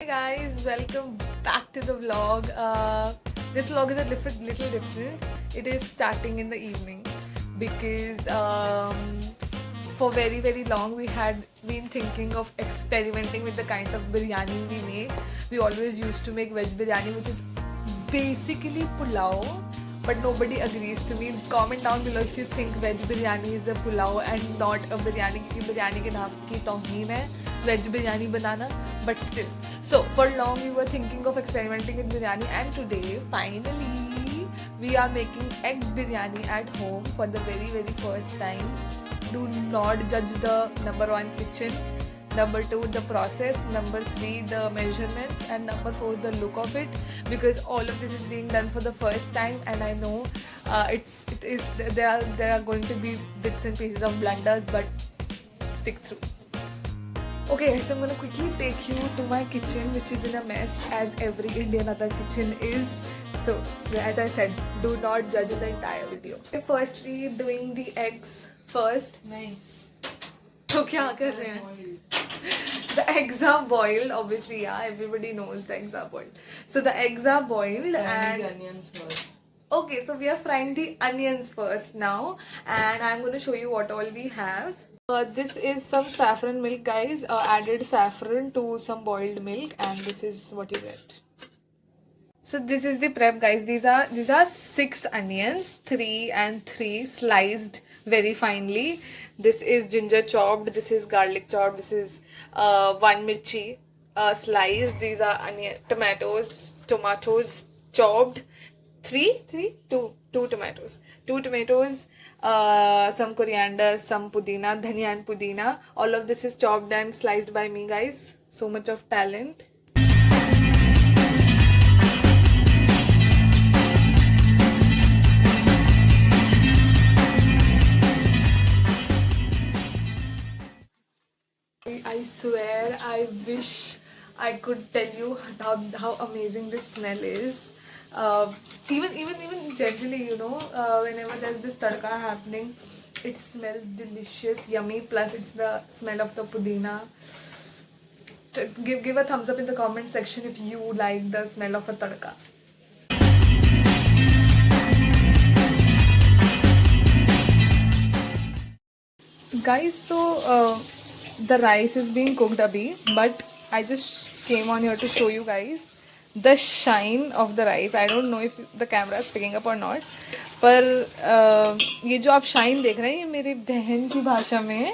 Hey guys, welcome back to the vlog. This vlog is a little different. It is starting in the evening because for very long we had been thinking of experimenting with the kind of biryani we make. We always used to make veg biryani, which is basically pulao, but nobody agrees to me. Comment down below if you think veg biryani is a pulao and not a biryani, क्योंकि biryani के नाम की तौहीन है veg biryani banana. But still, so for long we were thinking of experimenting with biryani, and today finally we are making egg biryani at home for the very first time. Do not judge the number 1 kitchen, number 2 the process, number 3 the measurements, and number 4 the look of it, because all of this is being done for the first time, and I know there are going to be bits and pieces of blunders, but stick through. Okay, so I'm gonna quickly take you to my kitchen, which is in a mess, as every Indian other kitchen is. So, as I said, do not judge the entire video. Okay, firstly, doing the eggs first. नहीं तो क्या कर रहे हैं? The eggs are boiled, obviously. Yeah, everybody knows the eggs are boiled. So the eggs are boiled and onions first. okay, so we are frying the onions first now, and I'm going to show you what all we have. This is some saffron milk, guys. Added saffron to some boiled milk, and this is what you get. So this is the prep, guys. These are 6 onions, 3 and 3 sliced very finely. This is ginger chopped. This is garlic chopped. This is 1 mirchi sliced. These are tomatoes chopped. Two tomatoes. 2 tomatoes. Some coriander, some pudina, dhania and pudina. All of this is chopped and sliced by me, guys. So much of talent. I swear, I wish I could tell you how amazing this smell is. Even generally, whenever there's this tadka happening, it smells delicious, yummy. Plus, it's the smell of the pudina. Give a thumbs up in the comment section if you like the smell of a tadka. Guys, so the rice is being cooked abhi, but I just came on here to show you guys the shine of the rice. I don't know if the camera is picking up or not, पर ये जो आप shine देख रहे हैं, ये मेरी बहन की भाषा में है,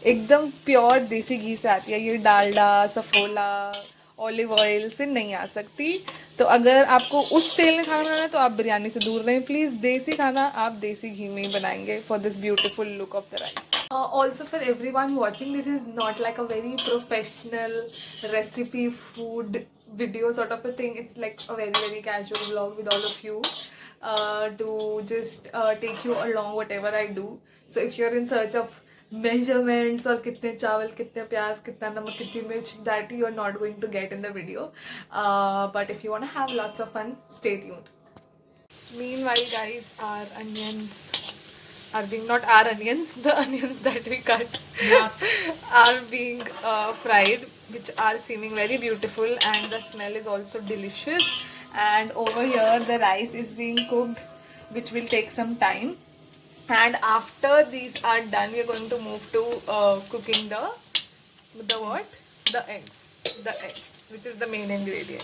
एकदम प्योर देसी घी से आती है. ये डालडा, सफोला, ऑलिव ऑयल से नहीं आ सकती. तो अगर आपको उस तेल में खाना बनाना है तो आप बिरयानी से दूर रहें प्लीज़. देसी खाना आप देसी घी में ही बनाएंगे for this beautiful look of the rice. Also for everyone watching, this is not like a very professional recipe food video sort of a thing. It's like a very casual vlog with all of you to just take you along whatever I do. So if you're in search of measurements or kitne chawal, kitne pyaz, kitna namak, kitni mirch, that you're not going to get in the video. But if you want to have lots of fun, stay tuned. Meanwhile, guys, our onions are being, not our onions, the onions that we cut are being fried, which are seeming very beautiful, and the smell is also delicious. And over here the rice is being cooked, which will take some time. And after these are done, we are going to move to cooking the eggs, which is the main ingredient.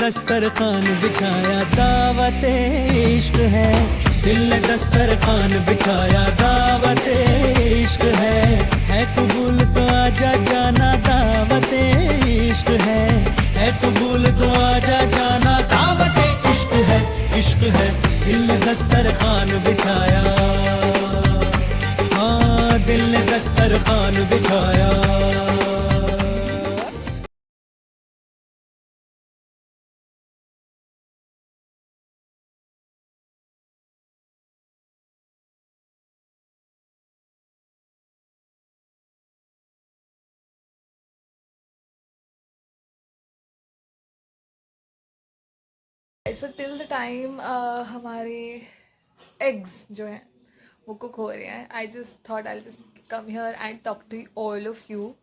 दस्तरखान बिछाया दावत इश्क है, दिल ने दस्तरखान बिछाया दावत इश्क है कबूल तो आजा जाना दावत इश्क है कबूल तो आजा जाना दावत इश्क है दिल ने दस्तरखान बिछाया, हाँ दिल ने दस्तरखान बिछाया। So till the time हमारे eggs जो हैं वो कुक हो रहे हैं, I just thought I'll just come here and talk to all of you.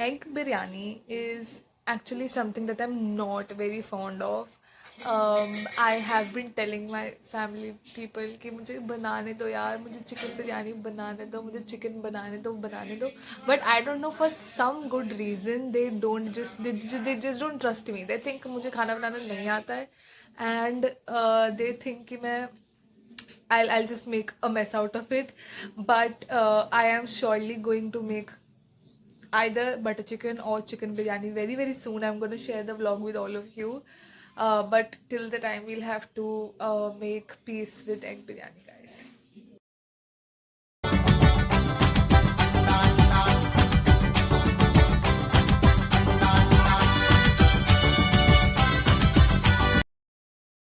Egg biryani is actually something that I'm not very fond of. I have been telling my family people कि मुझे बनाने दो यार, मुझे chicken biryani बनाने दो, मुझे chicken बनाने दो, but I don't know, for some good reason they just don't trust me. They think मुझे खाना बनाना नहीं आता है, and they think कि मैं I'll just make a mess out of it. But I am surely going to make either butter chicken or chicken biryani very very soon. I'm going to share the vlog with all of you, but till the time we'll have to make peace with egg biryani, guys.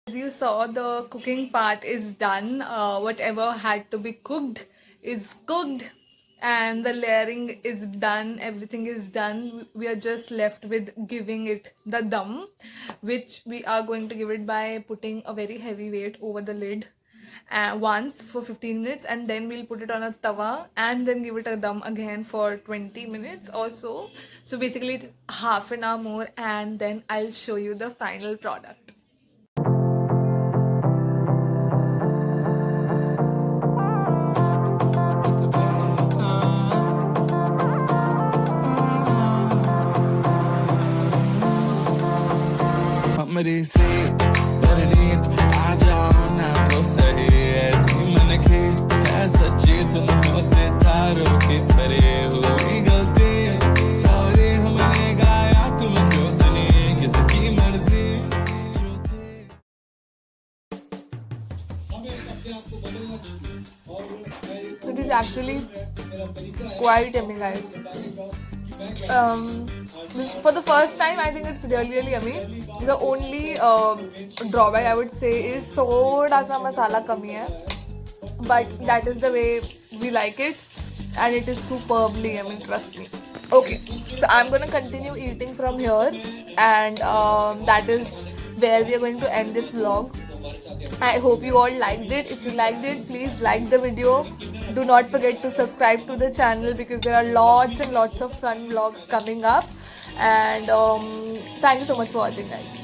As you saw, the cooking part is done. Whatever had to be cooked is cooked, and the layering is done. Everything is done. We are just left with giving it the dum, which we are going to give it by putting a very heavy weight over the lid once for 15 minutes, and then we'll put it on a tawa and then give it a dum again for 20 minutes or so. So basically half an hour more, and then I'll show you the final product. मेरी से परनीत आ जाओ ना तो सही, ऐसी मन की है सच्ची तुम से तारों की भरे हुई गलती, सॉरी हमने गाया तुम क्यों सुनी किसकी मर्जी जो थे। It is actually quite yummy, guys. For the first time, I think it's really yummy. The only drawback I would say is thoda sa masala kami hai, but that is the way we like it, and it is superbly yummy, trust me. Okay, so I'm gonna continue eating from here, and that is where we are going to end this vlog. I hope you all liked it. If you liked it, please like the video. Do not forget to subscribe to the channel because there are lots and lots of fun vlogs coming up. And thank you so much for watching, guys.